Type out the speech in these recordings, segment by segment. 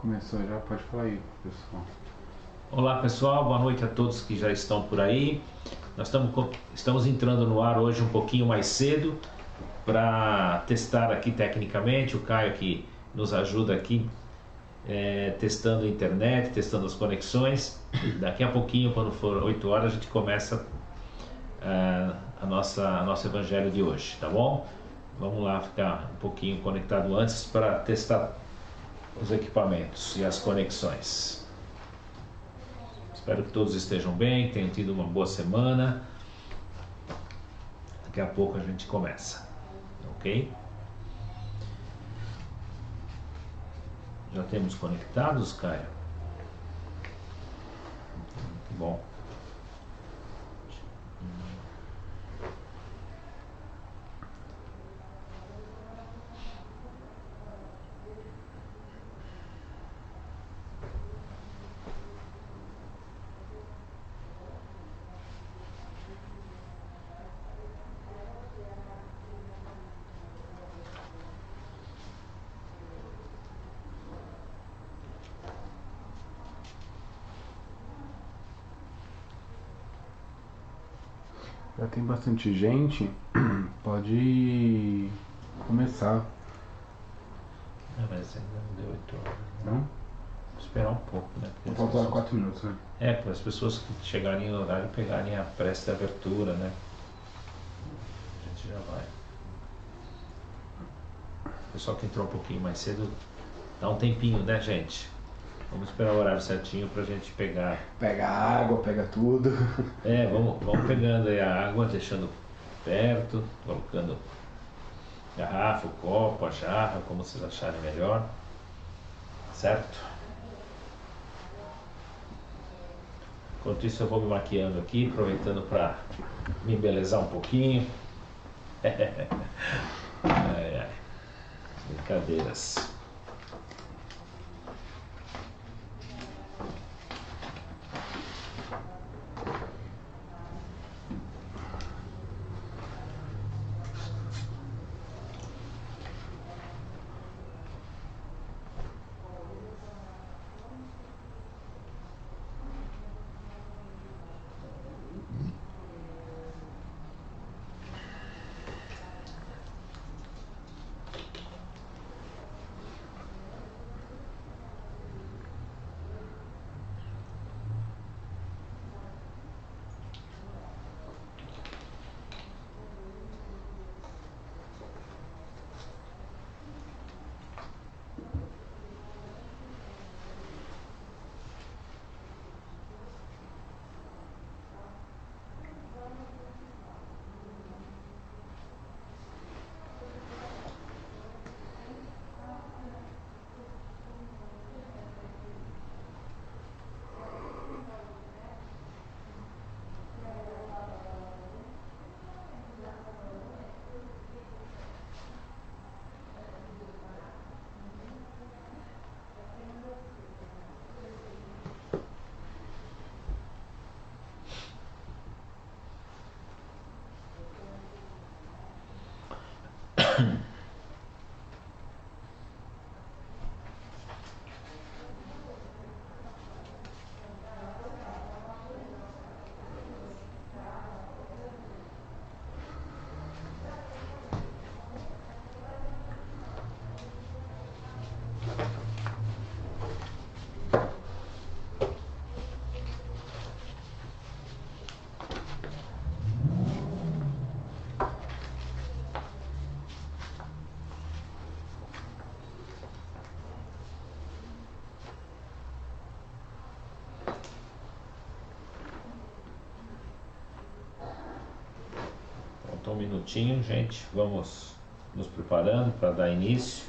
Começou já, pode falar aí, pessoal. Olá pessoal, boa noite a todos que já estão por aí. Nós estamos entrando no ar hoje um pouquinho mais cedo para testar aqui tecnicamente. O Caio que nos ajuda aqui testando a internet, testando as conexões. Daqui a pouquinho, quando for 8 horas, a gente começa nosso evangelho de hoje, tá bom? Vamos lá ficar um pouquinho conectado antes para testar os equipamentos e as conexões. Espero que todos estejam bem, tenham tido uma boa semana. Daqui a pouco a gente começa, ok? Já temos conectados, Caio? Bom. Já tem bastante gente, pode começar. Mas ainda não deu 8 horas. Não? Vou esperar um pouco, né? Falta 4 minutos, né? Para as pessoas que chegarem no horário pegarem a prece de abertura, né? A gente já vai. O pessoal que entrou um pouquinho mais cedo, dá um tempinho, né, gente? Vamos esperar o horário certinho pra gente pegar. Pega a água, pega tudo. Vamos pegando aí a água, deixando perto, colocando garrafa, o copo, a jarra, como vocês acharem melhor. Certo? Enquanto isso eu vou me maquiando aqui, aproveitando para me embelezar um pouquinho. Ai, ai. Brincadeiras. Falta um minutinho, gente. Vamos nos preparando para dar início.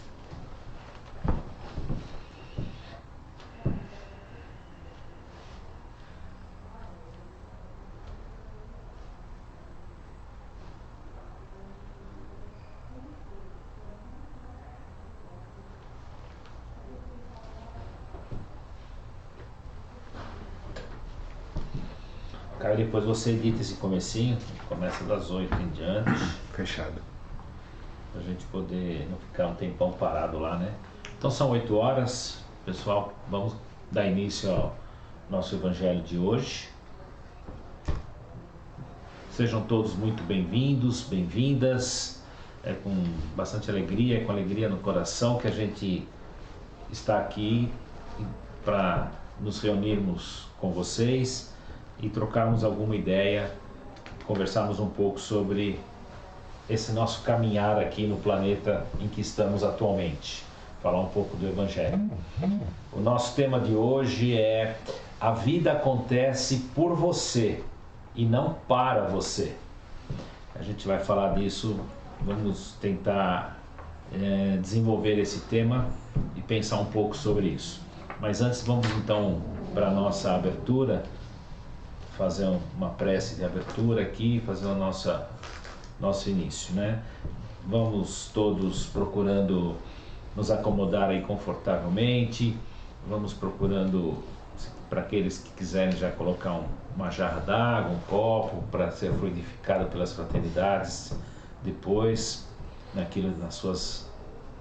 Cara, depois você edita esse comecinho, começa das 8 em diante. Fechado. Pra gente poder não ficar um tempão parado lá, né? Então são 8 horas, Pessoal, vamos dar início ao nosso evangelho de hoje. Sejam todos muito bem-vindos, bem-vindas. É com bastante alegria, com alegria no coração que a gente está aqui para nos reunirmos com vocês e trocarmos alguma ideia, conversarmos um pouco sobre esse nosso caminhar aqui no planeta em que estamos atualmente. Falar um pouco do Evangelho. O nosso tema de hoje é: a vida acontece por você e não para você. A gente vai falar disso, vamos tentar desenvolver esse tema e pensar um pouco sobre isso. Mas antes, vamos então para a nossa abertura, fazer uma prece de abertura aqui, fazer o nosso início, né? Vamos todos procurando nos acomodar aí confortavelmente, vamos procurando, para aqueles que quiserem já colocar uma jarra d'água, um copo, para ser fluidificado pelas fraternidades depois, nas suas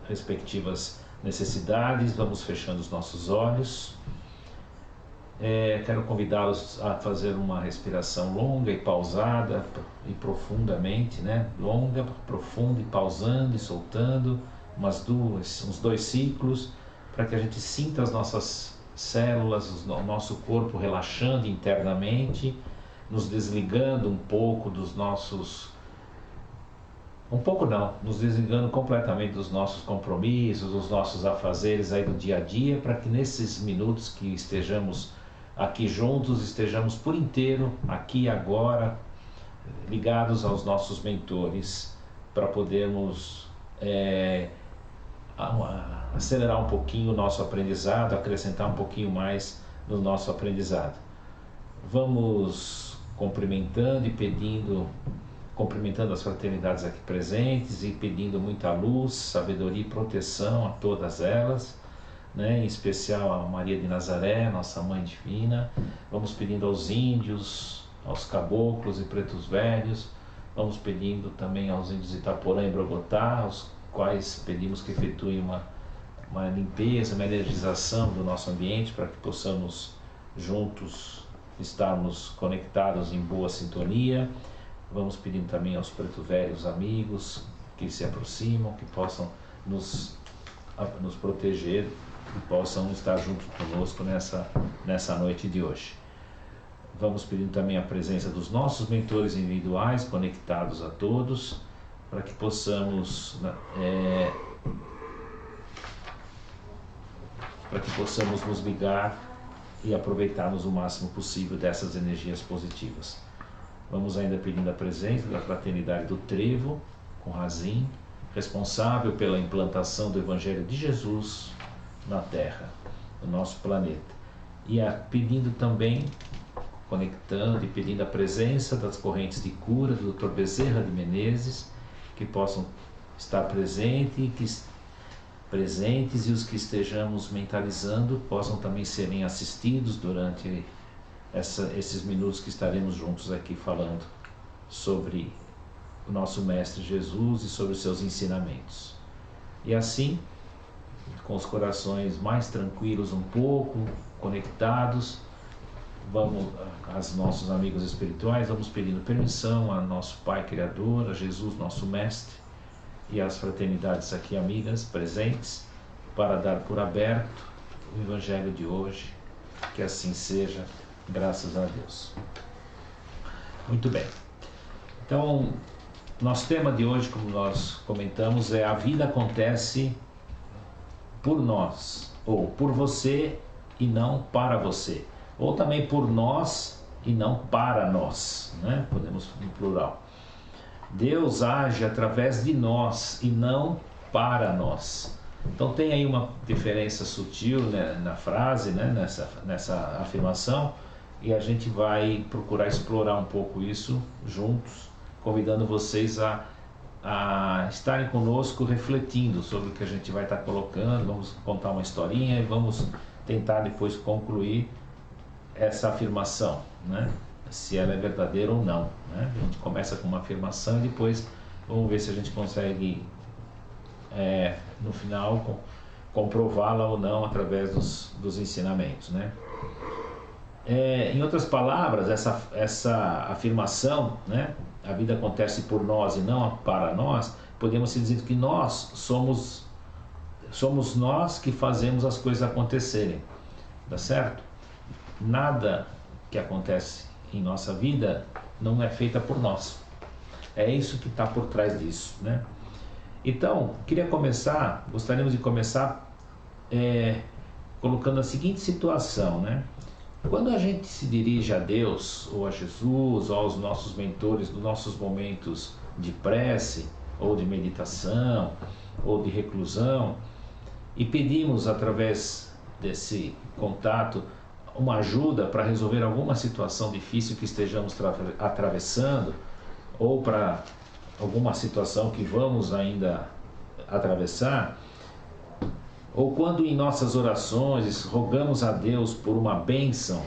respectivas necessidades. Vamos fechando os nossos olhos. Quero convidá-los a fazer uma respiração longa e pausada e profundamente, né? Longa, profunda e pausando e soltando, uns 2 ciclos, para que a gente sinta as nossas células, o nosso corpo relaxando internamente, nos desligando um pouco dos nossos... Um pouco não, nos desligando completamente dos nossos compromissos, dos nossos afazeres aí do dia a dia, para que nesses minutos que estejamos aqui juntos, estejamos por inteiro, aqui e agora, ligados aos nossos mentores, para podermos acelerar um pouquinho o nosso aprendizado, acrescentar um pouquinho mais no nosso aprendizado. Vamos cumprimentando as fraternidades aqui presentes e pedindo muita luz, sabedoria e proteção a todas elas, né? Em especial a Maria de Nazaré, nossa Mãe Divina. Vamos pedindo aos índios, aos caboclos e pretos velhos. Vamos pedindo também aos índios de Itaporã e Brogotá, aos quais pedimos que efetuem uma limpeza, uma energização do nosso ambiente, para que possamos juntos estarmos conectados em boa sintonia. Vamos pedindo também aos pretos velhos amigos que se aproximam, que possam nos proteger e possam estar junto conosco nessa noite de hoje. Vamos pedindo também a presença dos nossos mentores individuais conectados a todos, para que possamos nos ligar e aproveitarmos o máximo possível dessas energias positivas. Vamos ainda pedindo a presença da Fraternidade do Trevo, com Razim, responsável pela implantação do Evangelho de Jesus na Terra, no nosso planeta. E pedindo também, conectando e pedindo a presença das correntes de cura do Dr. Bezerra de Menezes, que possam estar presentes e os que estejamos mentalizando possam também serem assistidos durante esses minutos que estaremos juntos aqui falando sobre o nosso Mestre Jesus e sobre os seus ensinamentos. E assim, com os corações mais tranquilos um pouco, conectados, vamos aos nossos amigos espirituais, vamos pedindo permissão a nosso Pai Criador, a Jesus, nosso Mestre, e às fraternidades aqui amigas presentes, para dar por aberto o Evangelho de hoje. Que assim seja, graças a Deus. Muito bem. Então, nosso tema de hoje, como nós comentamos, é: a vida acontece por nós, ou por você e não para você, ou também por nós e não para nós, né? Podemos no plural. Deus age através de nós e não para nós. Então tem aí uma diferença sutil, né, na frase, né, nessa afirmação, e a gente vai procurar explorar um pouco isso juntos, convidando vocês a estarem conosco refletindo sobre o que a gente vai estar colocando. Vamos contar uma historinha e vamos tentar depois concluir essa afirmação, né? Se ela é verdadeira ou não, né? A gente começa com uma afirmação e depois vamos ver se a gente consegue no final comprová-la ou não através dos ensinamentos, né? Em outras palavras, essa afirmação, né, a vida acontece por nós e não para nós, podemos dizer que nós somos nós que fazemos as coisas acontecerem, tá certo? Nada que acontece em nossa vida não é feita por nós. É isso que está por trás disso, né? Então, gostaríamos de começar colocando a seguinte situação, né? Quando a gente se dirige a Deus, ou a Jesus, ou aos nossos mentores, nos nossos momentos de prece, ou de meditação, ou de reclusão, e pedimos através desse contato uma ajuda para resolver alguma situação difícil que estejamos atravessando, ou para alguma situação que vamos ainda atravessar, ou quando em nossas orações rogamos a Deus por uma bênção,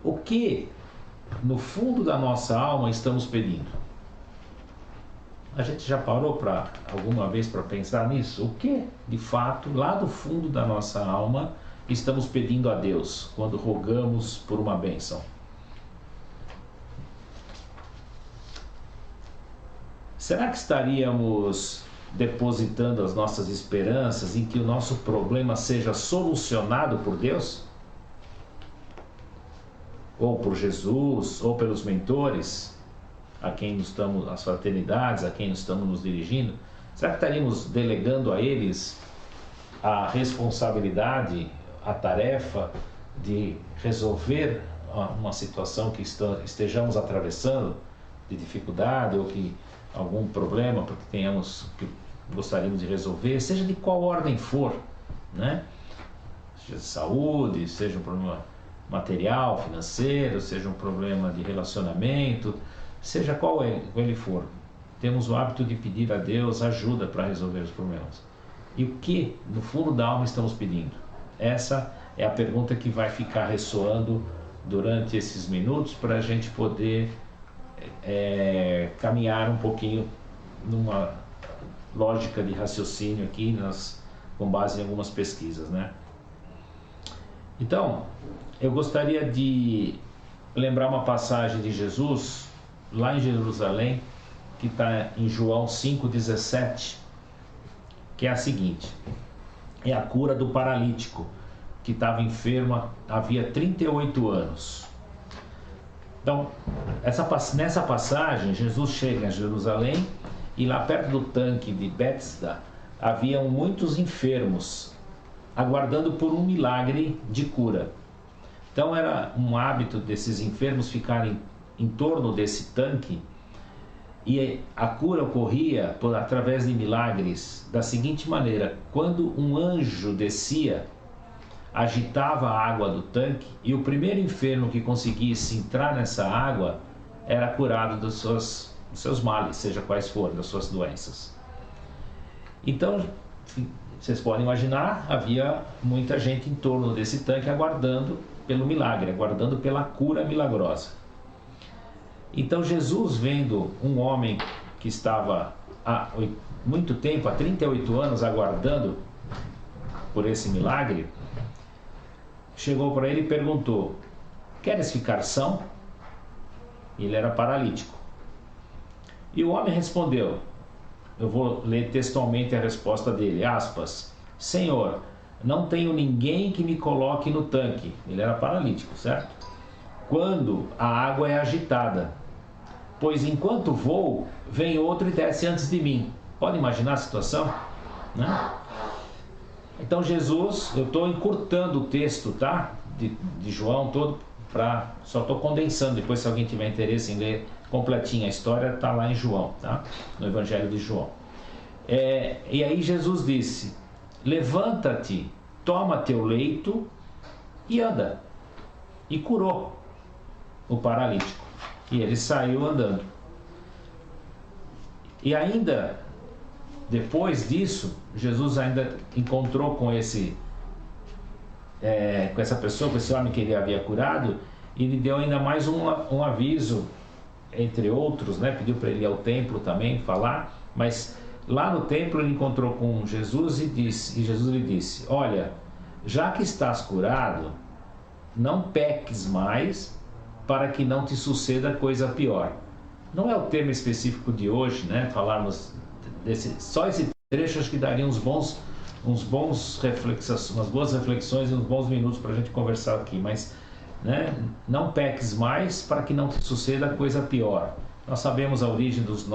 o que no fundo da nossa alma estamos pedindo? A gente já parou alguma vez para pensar nisso? O que de fato lá do fundo da nossa alma estamos pedindo a Deus quando rogamos por uma bênção? Será que estaríamos depositando as nossas esperanças em que o nosso problema seja solucionado por Deus? Ou por Jesus, ou pelos mentores, as fraternidades, a quem estamos nos dirigindo? Será que estaríamos delegando a eles a responsabilidade, a tarefa de resolver uma situação que estejamos atravessando, de dificuldade, ou que algum problema que gostaríamos de resolver, seja de qual ordem for, né? Seja de saúde, seja um problema material, financeiro, seja um problema de relacionamento, seja qual ele for. Temos o hábito de pedir a Deus ajuda para resolver os problemas. E o que, no fundo da alma, estamos pedindo? Essa é a pergunta que vai ficar ressoando durante esses minutos para a gente poder caminhar um pouquinho numa lógica de raciocínio aqui, com base em algumas pesquisas, né? Então, eu gostaria de lembrar uma passagem de Jesus lá em Jerusalém, que está em João 5,17, que é a seguinte: é a cura do paralítico que estava enfermo havia 38 anos. Então, nessa passagem, Jesus chega em Jerusalém e lá perto do tanque de Bethesda haviam muitos enfermos aguardando por um milagre de cura. Então era um hábito desses enfermos ficarem em torno desse tanque, e a cura ocorria através de milagres da seguinte maneira: quando um anjo descia, agitava a água do tanque, e o primeiro enfermo que conseguisse entrar nessa água era curado dos seus males, seja quais forem, das suas doenças. Então, vocês podem imaginar, havia muita gente em torno desse tanque aguardando pelo milagre, aguardando pela cura milagrosa. Então Jesus, vendo um homem que estava há muito tempo, há 38 anos, aguardando por esse milagre, chegou para ele e perguntou: queres ficar são? Ele era paralítico. E o homem respondeu, eu vou ler textualmente a resposta dele, aspas: Senhor, não tenho ninguém que me coloque no tanque. Ele era paralítico, certo? Quando a água é agitada, pois enquanto vou, vem outro e desce antes de mim. Pode imaginar a situação, né? Então Jesus, eu estou encurtando o texto, tá? De João todo, só estou condensando. Depois, se alguém tiver interesse em ler completinha a história, está lá em João, tá? No Evangelho de João. E aí Jesus disse: levanta-te, toma teu leito e anda. E curou o paralítico. E ele saiu andando. E ainda depois disso, Jesus ainda encontrou com essa pessoa, com esse homem que ele havia curado, e lhe deu ainda mais um aviso, entre outros, né? Pediu para ele ir ao templo também falar, mas lá no templo ele encontrou com Jesus e Jesus lhe disse: olha, já que estás curado, não peques mais, para que não te suceda coisa pior. Não é o tema específico de hoje, né? Falarmos só esse trecho, acho que daria umas boas reflexões e uns bons minutos para a gente conversar aqui, mas, né? Não peques mais, para que não te suceda coisa pior. Nós sabemos a origem das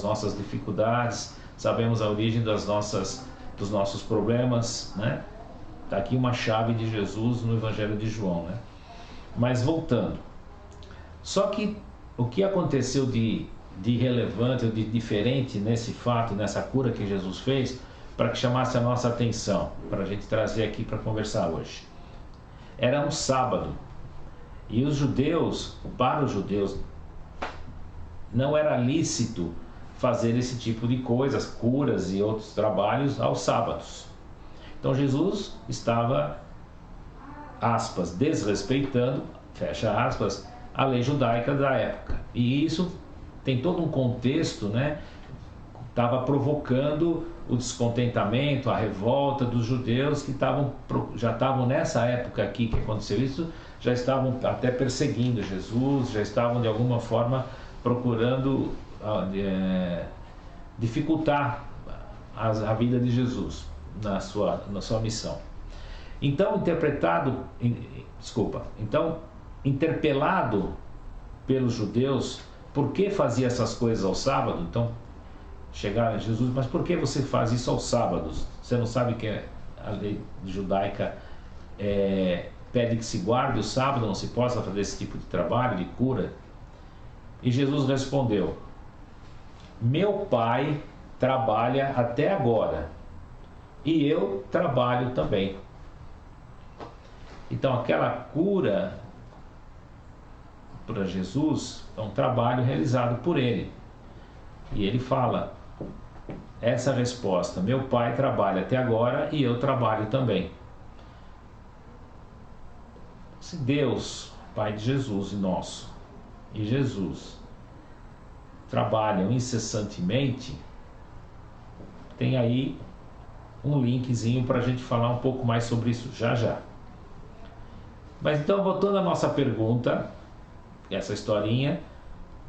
nossas dificuldades, sabemos a origem dos nossos problemas, né? Está aqui uma chave de Jesus no Evangelho de João, né? Mas voltando, só que o que aconteceu de relevante ou de diferente nesse fato, nessa cura que Jesus fez, para que chamasse a nossa atenção, para a gente trazer aqui para conversar hoje? Era um sábado, e para os judeus, não era lícito fazer esse tipo de coisas, curas e outros trabalhos aos sábados. Então Jesus estava, aspas, desrespeitando, fecha aspas, a lei judaica da época. E isso tem todo um contexto, né? Estava provocando o descontentamento, a revolta dos judeus que já estavam nessa época aqui que aconteceu isso, já estavam até perseguindo Jesus, já estavam de alguma forma procurando dificultar a vida de Jesus na sua missão. Então, interpelado pelos judeus, por que fazia essas coisas ao sábado? Então, chegaram a Jesus: mas por que você faz isso aos sábados? Você não sabe que a lei judaica pede que se guarde o sábado, não se possa fazer esse tipo de trabalho, de cura? E Jesus respondeu: meu Pai trabalha até agora, e eu trabalho também. Então aquela cura para Jesus é um trabalho realizado por ele. E ele fala essa resposta: meu Pai trabalha até agora e eu trabalho também. Se Deus, Pai de Jesus e nosso, e Jesus trabalham incessantemente, tem aí um linkzinho para a gente falar um pouco mais sobre isso já já. Mas então, voltando à nossa pergunta, essa historinha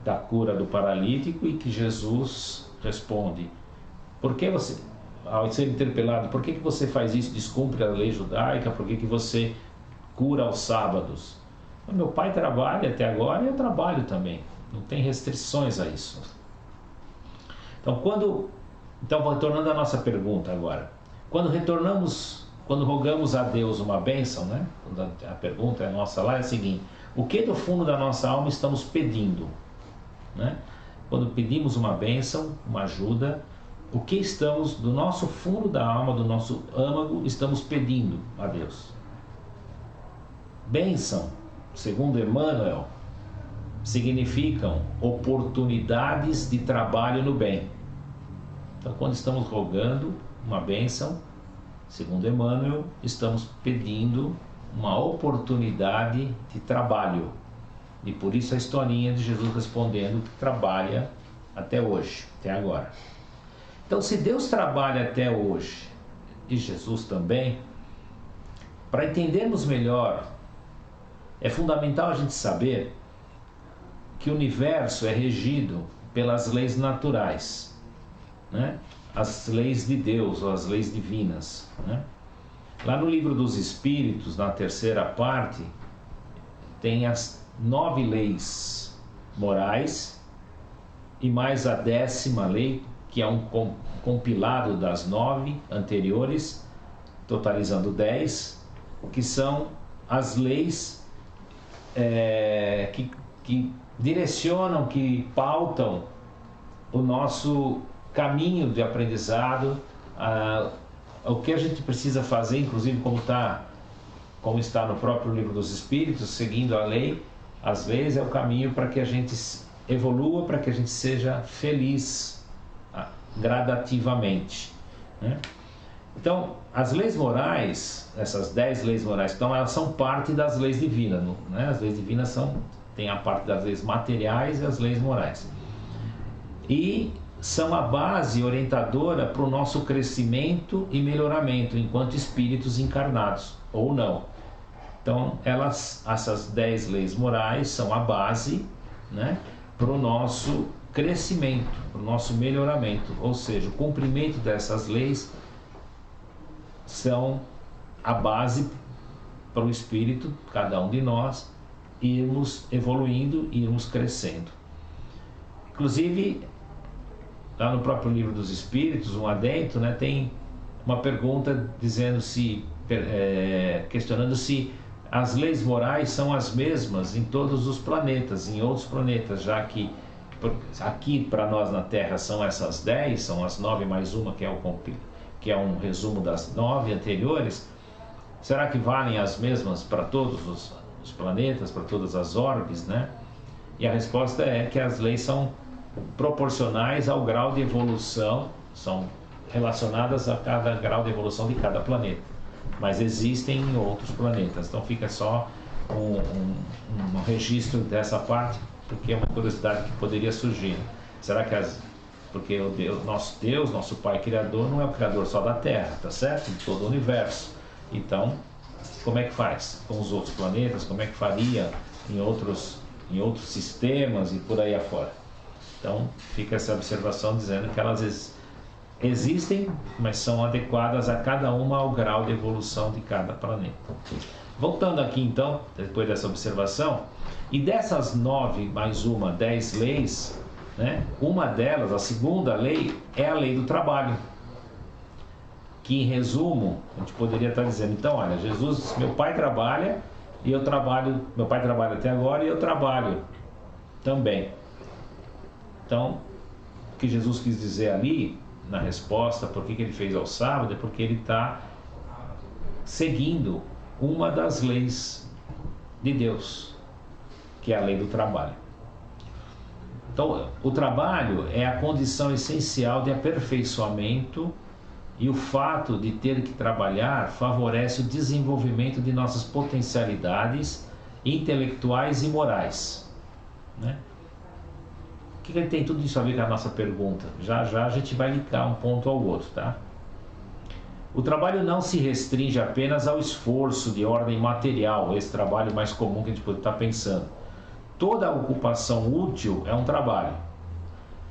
da cura do paralítico, e que Jesus responde: por que você, ao ser interpelado, por que você faz isso, descumpre a lei judaica, por que você cura aos sábados? Meu Pai trabalha até agora e eu trabalho também, não tem restrições a isso. Então, retornando à nossa pergunta agora, quando rogamos a Deus uma bênção, né? A pergunta nossa lá é a seguinte: o que do fundo da nossa alma estamos pedindo, né? Quando pedimos uma bênção, uma ajuda, o que estamos, do nosso fundo da alma, do nosso âmago, estamos pedindo a Deus? Bênção, segundo Emmanuel, significam oportunidades de trabalho no bem. Então, quando estamos rogando uma bênção, segundo Emmanuel, estamos pedindo uma oportunidade de trabalho. E por isso a historinha de Jesus respondendo que trabalha até hoje, até agora. Então, se Deus trabalha até hoje, e Jesus também, para entendermos melhor, é fundamental a gente saber que o universo é regido pelas leis naturais, né? As leis de Deus, ou as leis divinas, né? Lá no Livro dos Espíritos, na terceira parte, tem as 9 leis morais e mais a 10ª lei, que é um compilado das 9 anteriores, totalizando 10, que são as leis que direcionam, que pautam o nosso caminho de aprendizado, o que a gente precisa fazer, inclusive como está no próprio Livro dos Espíritos, seguindo a lei. As leis é o caminho para que a gente evolua, para que a gente seja feliz gradativamente, né? Então, as leis morais, essas 10 leis morais, então, elas são parte das leis divinas, né? As leis divinas tem a parte das leis materiais e as leis morais. E são a base orientadora para o nosso crescimento e melhoramento enquanto espíritos encarnados, ou não. Então, essas 10 leis morais são a base, né, para o nosso crescimento, para o nosso melhoramento. Ou seja, o cumprimento dessas leis são a base para o espírito, cada um de nós, irmos evoluindo, irmos crescendo. Inclusive, lá no próprio Livro dos Espíritos, um adendo, né, tem uma pergunta dizendo questionando se as leis morais são as mesmas em todos os planetas, em outros planetas, já que aqui para nós na Terra são essas 10, são as 9 mais uma, que é um resumo das 9 anteriores. Será que valem as mesmas para todos os planetas, para todas as orbes, né? E a resposta é que as leis são proporcionais ao grau de evolução, são relacionadas a cada grau de evolução de cada planeta, mas existem em outros planetas. Então fica só um registro dessa parte, porque é uma curiosidade que poderia surgir. Será que porque nosso Deus, nosso Pai Criador, não é o Criador só da Terra, tá certo? De todo o universo. Então, como é que faz com os outros planetas? Como é que faria em outros sistemas e por aí afora? Então, fica essa observação dizendo que elas existem, mas são adequadas a cada uma ao grau de evolução de cada planeta. Voltando aqui então, depois dessa observação, e dessas 9 mais uma, 10 leis, né, uma delas, a segunda lei, é a lei do trabalho. Que em resumo, a gente poderia estar dizendo, então, olha, Jesus, meu pai trabalha e eu trabalho, meu pai trabalha até agora e eu trabalho também. Então, o que Jesus quis dizer ali, na resposta, por que ele fez ao sábado, é porque ele está seguindo uma das leis de Deus, que é a lei do trabalho. Então, o trabalho é a condição essencial de aperfeiçoamento, e o fato de ter que trabalhar favorece o desenvolvimento de nossas potencialidades intelectuais e morais, né? O que tem tudo isso a ver com a nossa pergunta? Já já a gente vai ligar um ponto ao outro, tá? O trabalho não se restringe apenas ao esforço de ordem material, esse trabalho mais comum que a gente pode estar pensando. Toda ocupação útil é um trabalho.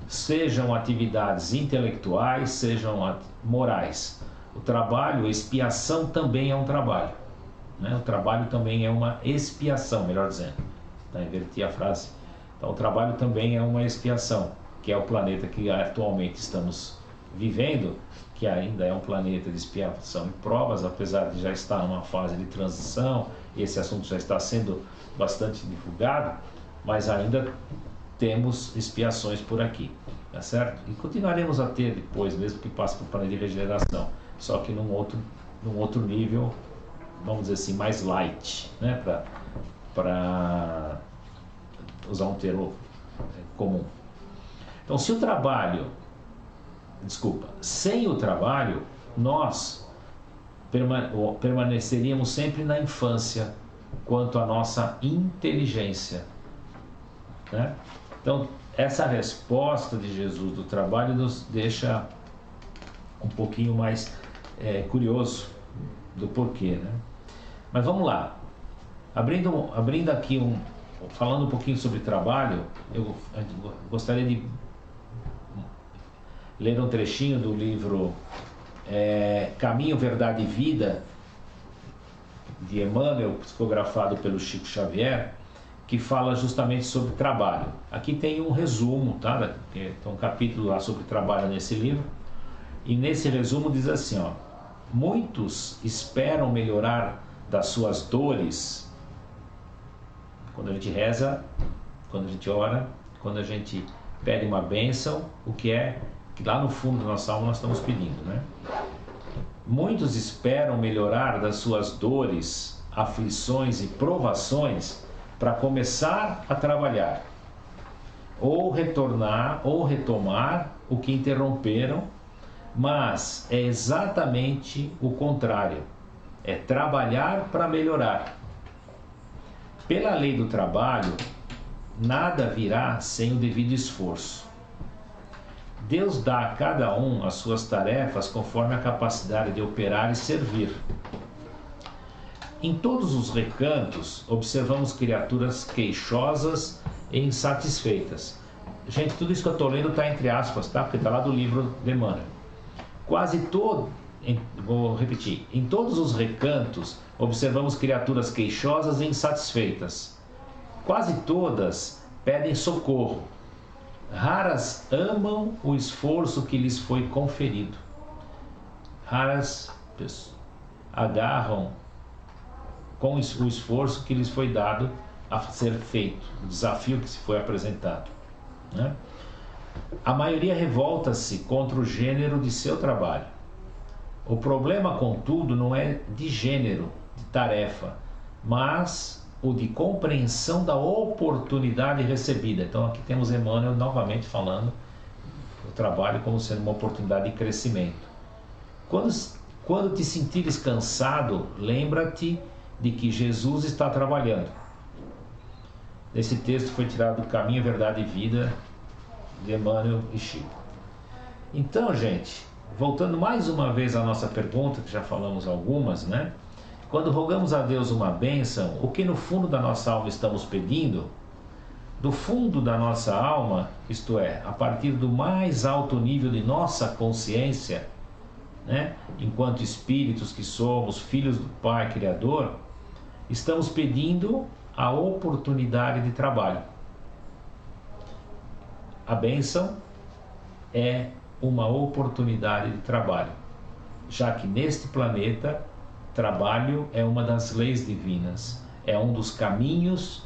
Sejam atividades intelectuais, sejam morais. O trabalho, expiação também é um trabalho, né? O trabalho também é uma expiação, melhor dizendo. Tá, inverti a frase. Então, o trabalho também é uma expiação, que é o planeta que atualmente estamos vivendo, que ainda é um planeta de expiação e provas, apesar de já estar numa fase de transição, esse assunto já está sendo bastante divulgado, mas ainda temos expiações por aqui, tá certo? E continuaremos a ter depois, mesmo que passe por planeta de regeneração, só que num outro nível, vamos dizer assim, mais light, né? Para usar um termo comum. Então, sem o trabalho, nós permaneceríamos sempre na infância quanto à nossa inteligência, né? Então, essa resposta de Jesus do trabalho nos deixa um pouquinho mais curioso do porquê, né? Mas vamos lá. Abrindo aqui falando um pouquinho sobre trabalho, eu gostaria de ler um trechinho do livro Caminho, Verdade e Vida, de Emmanuel, psicografado pelo Chico Xavier, que fala justamente sobre trabalho. Aqui tem um resumo, tá? Tem um capítulo lá sobre trabalho nesse livro, e nesse resumo diz assim, ó: muitos esperam melhorar das suas dores. Quando a gente reza, quando a gente ora, quando a gente pede uma bênção, o que é que lá no fundo da nossa alma nós estamos pedindo, né? Muitos esperam melhorar das suas dores, aflições e provações para começar a trabalhar, ou retomar o que interromperam, mas é exatamente o contrário, é trabalhar para melhorar. Pela lei do trabalho, nada virá sem o devido esforço. Deus dá a cada um as suas tarefas conforme a capacidade de operar e servir. Em todos os recantos, observamos criaturas queixosas e insatisfeitas. Gente, tudo isso que eu estou lendo está entre aspas, tá? Porque está lá do livro de Emmanuel. Vou repetir. Em todos os recantos, observamos criaturas queixosas e insatisfeitas. Quase todas pedem socorro. Raras amam o esforço que lhes foi conferido. Raras agarram com o esforço que lhes foi dado a ser feito, o desafio que se foi apresentado, né? A maioria revolta-se contra o gênero de seu trabalho. O problema, contudo, não é de gênero, de tarefa, mas o de compreensão da oportunidade recebida. Então aqui temos Emmanuel novamente falando o trabalho como sendo uma oportunidade de crescimento. Quando te sentires cansado, lembra-te de que Jesus está trabalhando. Esse texto foi tirado do Caminho, Verdade e Vida, de Emmanuel e Chico. Então, gente, voltando mais uma vez à nossa pergunta, que já falamos algumas, né? Quando rogamos a Deus uma bênção, o que no fundo da nossa alma estamos pedindo? Do fundo da nossa alma, isto é, a partir do mais alto nível de nossa consciência, né? Enquanto espíritos que somos, filhos do Pai Criador, estamos pedindo a oportunidade de trabalho. A bênção é uma oportunidade de trabalho, já que neste planeta, trabalho é uma das leis divinas, é um dos caminhos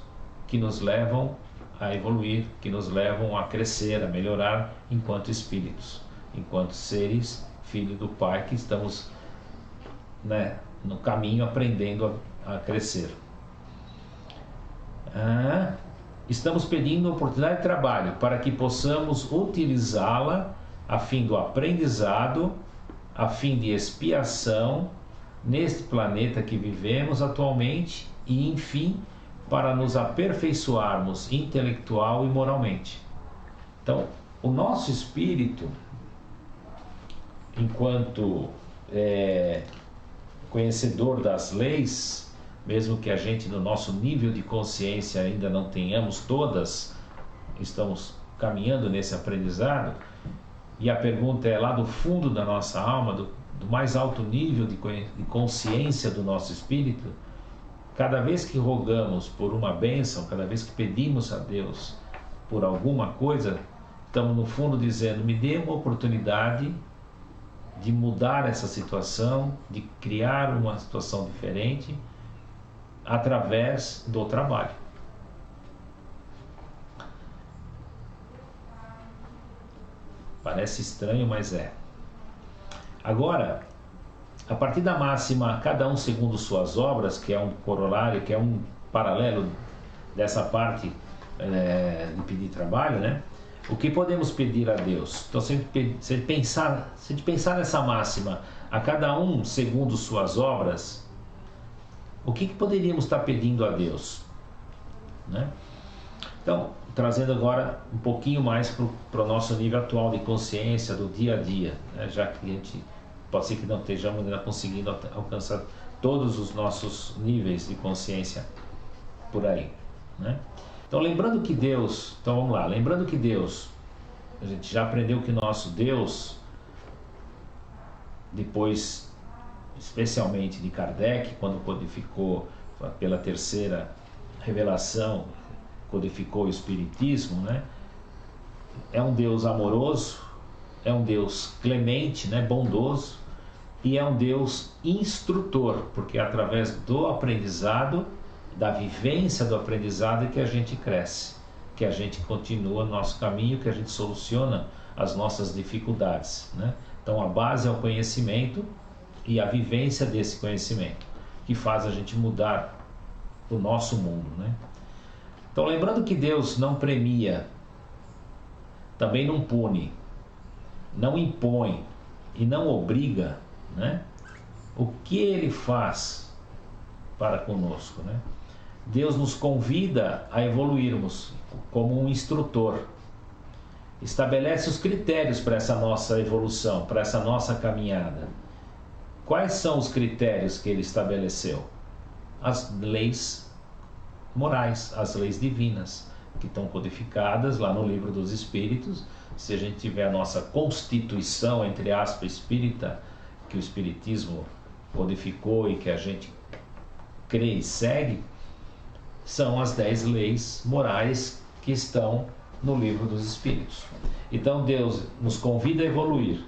que nos levam a evoluir, que nos levam a crescer, a melhorar enquanto espíritos, enquanto seres, filhos do Pai, que estamos, né, no caminho aprendendo a crescer. Estamos pedindo oportunidade de trabalho para que possamos utilizá-la a fim do aprendizado, a fim de expiação neste planeta que vivemos atualmente e, enfim, para nos aperfeiçoarmos intelectual e moralmente. Então, o nosso espírito, enquanto conhecedor das leis, mesmo que a gente no nosso nível de consciência ainda não tenhamos todas, estamos caminhando nesse aprendizado, e a pergunta é lá do fundo da nossa alma, do mais alto nível de consciência do nosso espírito, cada vez que rogamos por uma bênção, cada vez que pedimos a Deus por alguma coisa, estamos no fundo dizendo: me dê uma oportunidade de mudar essa situação, de criar uma situação diferente através do trabalho. Parece estranho, mas é. Agora, a partir da máxima cada um segundo suas obras, que é um corolário, que é um paralelo dessa parte de pedir trabalho, né? O que podemos pedir a Deus? Então, se a gente pensar nessa máxima, a cada um segundo suas obras, o que poderíamos estar pedindo a Deus, né? Então, trazendo agora um pouquinho mais para o nosso nível atual de consciência do dia a dia, né? Já que a gente pode ser que não estejamos ainda conseguindo alcançar todos os nossos níveis de consciência por aí, né? Então, lembrando que Deus, então vamos lá, lembrando que Deus, a gente já aprendeu que nosso Deus, depois, especialmente de Kardec, quando codificou pela terceira revelação, codificou o Espiritismo, né? É um Deus amoroso, é um Deus clemente, né? Bondoso, e é um Deus instrutor, porque é através do aprendizado, da vivência do aprendizado, que a gente cresce, que a gente continua nosso caminho, que a gente soluciona as nossas dificuldades, né? Então a base é o conhecimento e a vivência desse conhecimento, que faz a gente mudar o nosso mundo, né? Então, lembrando que Deus não premia, também não pune, não impõe e não obriga, né? O que Ele faz para conosco, né? Deus nos convida a evoluirmos como um instrutor. estabelece os critérios para essa nossa evolução, para essa nossa caminhada. Quais são os critérios que ele estabeleceu? As leis morais, as leis divinas, que estão codificadas lá no Livro dos Espíritos. Se a gente tiver a nossa constituição, entre aspas, espírita, que o Espiritismo codificou e que a gente crê e segue, são as 10 leis morais que estão no Livro dos Espíritos. Então Deus nos convida a evoluir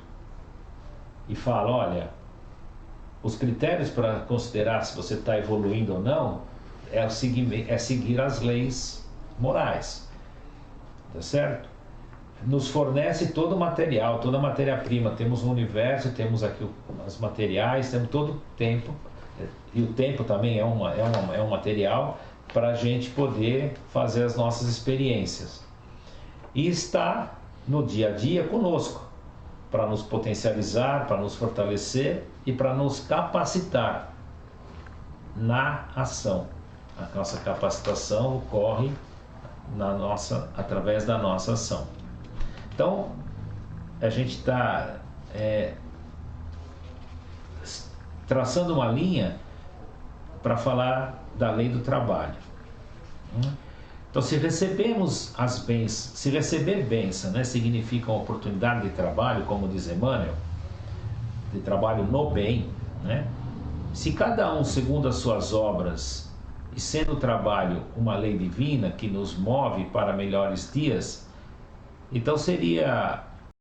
e fala, olha, os critérios para considerar se você está evoluindo ou não é seguir as leis morais, tá certo? Nos fornece todo o material, toda a matéria-prima. Temos um universo, temos aqui os materiais, temos todo o tempo, e o tempo também é um material para a gente poder fazer as nossas experiências. E está no dia a dia conosco, para nos potencializar, para nos fortalecer e para nos capacitar na ação. A nossa capacitação ocorre através da nossa ação. Então, a gente está traçando uma linha para falar da lei do trabalho. Então, se recebemos as bênçãos, se receber bênção, né, significa uma oportunidade de trabalho, como diz Emmanuel, de trabalho no bem, né? Se cada um segundo as suas obras, e sendo o trabalho uma lei divina que nos move para melhores dias, então seria